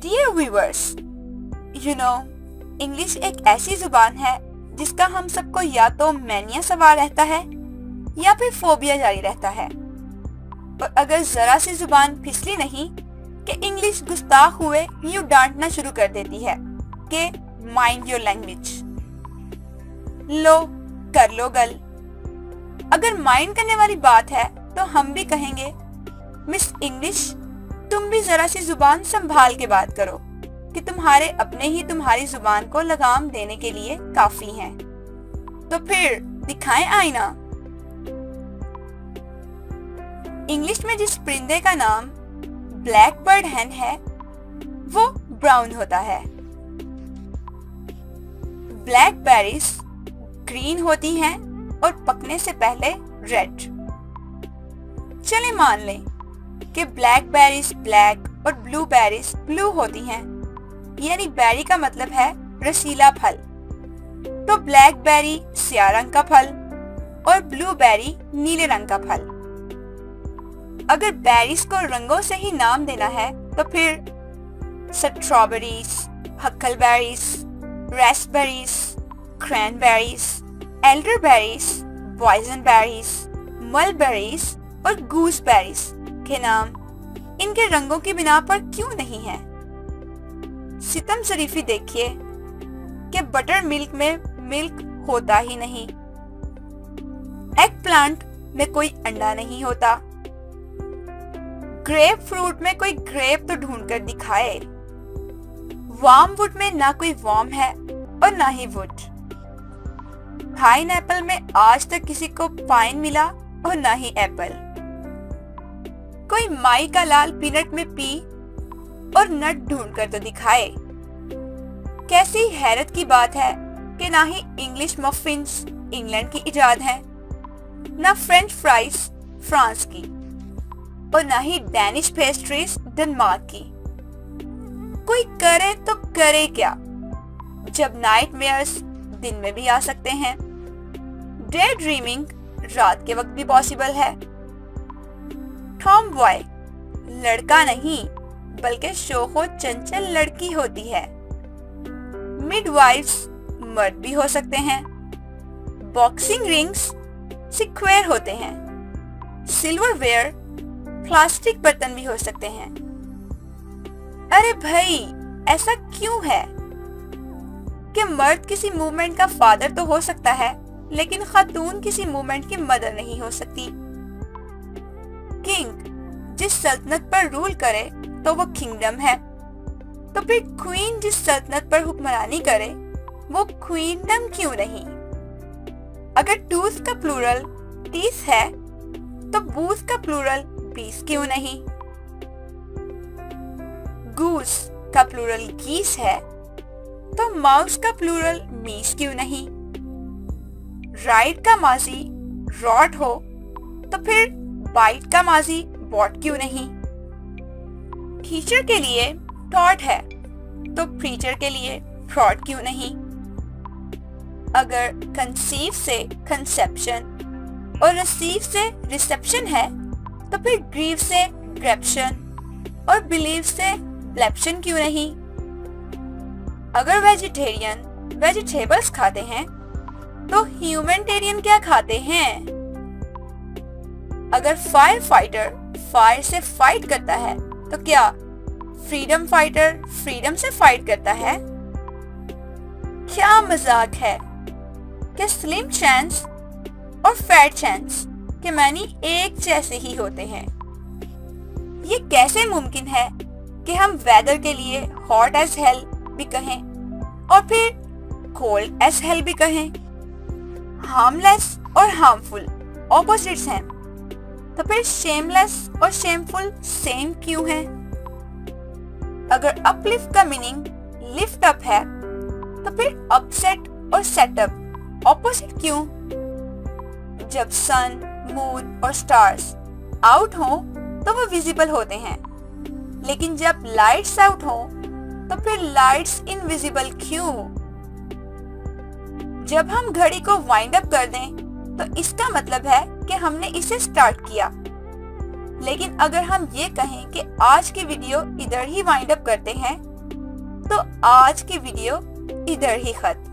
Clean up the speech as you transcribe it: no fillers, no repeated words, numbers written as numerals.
Dear viewers, English एक ऐसी जुबान है जिसका हम सबको या तो मैनिया सवार रहता है या फिर फोबिया जारी रहता है। और अगर जरा सी जुबान फिसली नहीं कि इंग्लिश गुस्ताख हुए यूं डांटना शुरू कर देती है कि माइंड योर लैंग्वेज, लो कर लो गल। अगर माइंड करने वाली बात है तो हम भी कहेंगे मिस इंग्लिश, तुम भी जरा सी जुबान संभाल के बात करो कि तुम्हारे अपने ही तुम्हारी जुबान को लगाम देने के लिए काफी हैं। तो फिर दिखाएं आईना। इंग्लिश में जिस परिंदे का नाम ब्लैक बर्ड हैन है वो ब्राउन होता है। ब्लैकबेरीज ग्रीन होती हैं और पकने से पहले रेड। चले मान लें कि ब्लैकबेरीज ब्लैक और ब्लूबेरीज ब्लू होती हैं, यानी बेरी का मतलब है रसीला फल। तो ब्लैकबेरी स्याह रंग का फल और ब्लूबेरी नीले रंग का फल। अगर बेरीज को रंगों से ही नाम देना है तो फिर स्ट्रॉबेरीज, हकलबेरीज, रास्पबेरीज, क्रैनबेरीज, एल्डरबेरीज, बॉयजनबेरीज, मलबेरीज और गूसबेरीज के नाम इनके रंगों की बिना पर क्यों नहीं है। सितम शरीफी देखिए कि बटर मिल्क में मिल्क होता ही नहीं, एग प्लांट में कोई अंडा नहीं होता, ग्रेप फ्रूट में कोई ग्रेप तो ढूंढ कर दिखाए, वार्म वुड में ना कोई वार्म है और ना ही वुड, पाइनएप्पल में आज तक किसी को पाइन मिला और ना ही एप्पल, कोई माई का लाल पीनट में पी और नट ढूंढ कर तो दिखाए। कैसी हैरत की बात है कि ना ही इंग्लिश मफिन्स इंग्लैंड की इजाद है, ना फ्रेंच फ्राइज फ्रांस की और ना ही डैनिश पेस्ट्रीज डेनमार्क की। कोई करे तो करे क्या जब नाइटमेयर्स दिन में भी आ सकते हैं, डे ड्रीमिंग रात के वक्त भी पॉसिबल है। टॉम बॉय लड़का नहीं बल्कि शोखो चंचल लड़की होती है। मिडवाइफ्स मर्द भी हो सकते हैं। बॉक्सिंग रिंग्स स्क्वायर होते हैं। सिल्वरवेयर प्लास्टिक बर्तन भी हो सकते हैं। अरे भाई, ऐसा क्यों है कि मर्द किसी मूवमेंट का फादर तो हो सकता है लेकिन खातून किसी मूवमेंट की मदर नहीं हो सकती। किंग जिस सल्तनत पर रूल करे तो वो किंगडम है, तो फिर क्वीन जिस सल्तनत पर हुक्मरानी करे वो क्वीनडम क्यों नहीं। अगर टूथ का प्लूरल टीथ है तो बूथ का प्लूरल बीस क्यों नहीं। गूस का प्लूरल गीस है तो माउस का प्लूरल मीस क्यों नहीं। राइट का माजी रॉट हो तो फिर बाइट का माजी बॉट क्यों नहीं। टीचर के लिए टॉट है तो प्रीचर के लिए फ्रॉड क्यों नहीं। अगर कंसीव से कंसेप्शन और रिसीव से रिसेप्शन है तो फिर ग्रीव से ग्रेप्शन और बिलीव से ब्लेप्शन क्यों नहीं। अगर वेजिटेरियन वेजिटेबल्स खाते हैं तो ह्यूमैनिटेरियन क्या खाते हैं। अगर फायर फाइटर फायर से फाइट करता है तो क्या फ्रीडम फाइटर फ्रीडम से फाइट करता है। क्या मजाक है कि स्लिम चैंस और फैट चैंस के मानी एक जैसे ही होते हैं। ये कैसे मुमकिन है कि हम वेदर के लिए हॉट एज हेल भी कहें और फिर कोल्ड एज हेल भी कहें। हार्मलेस और हार्मफुल ऑपोजिट्स हैं, तो फिर शेमलेस और शेमफुल सेम क्यों है। अगर अपलिफ्ट का मीनिंग लिफ्ट अप है तो फिर अपसेट और सेटअप ऑपोजिट क्यों। जब सन, मून और स्टार्स आउट हो तो वो विजिबल होते हैं, लेकिन जब लाइट्स आउट हो तो फिर लाइट्स इनविजिबल क्यों। जब हम घड़ी को वाइंड अप कर दें तो इसका मतलब है कि हमने इसे स्टार्ट किया, लेकिन अगर हम ये कहें कि आज की वीडियो इधर ही वाइंड अप करते हैं तो आज की वीडियो इधर ही खत्म।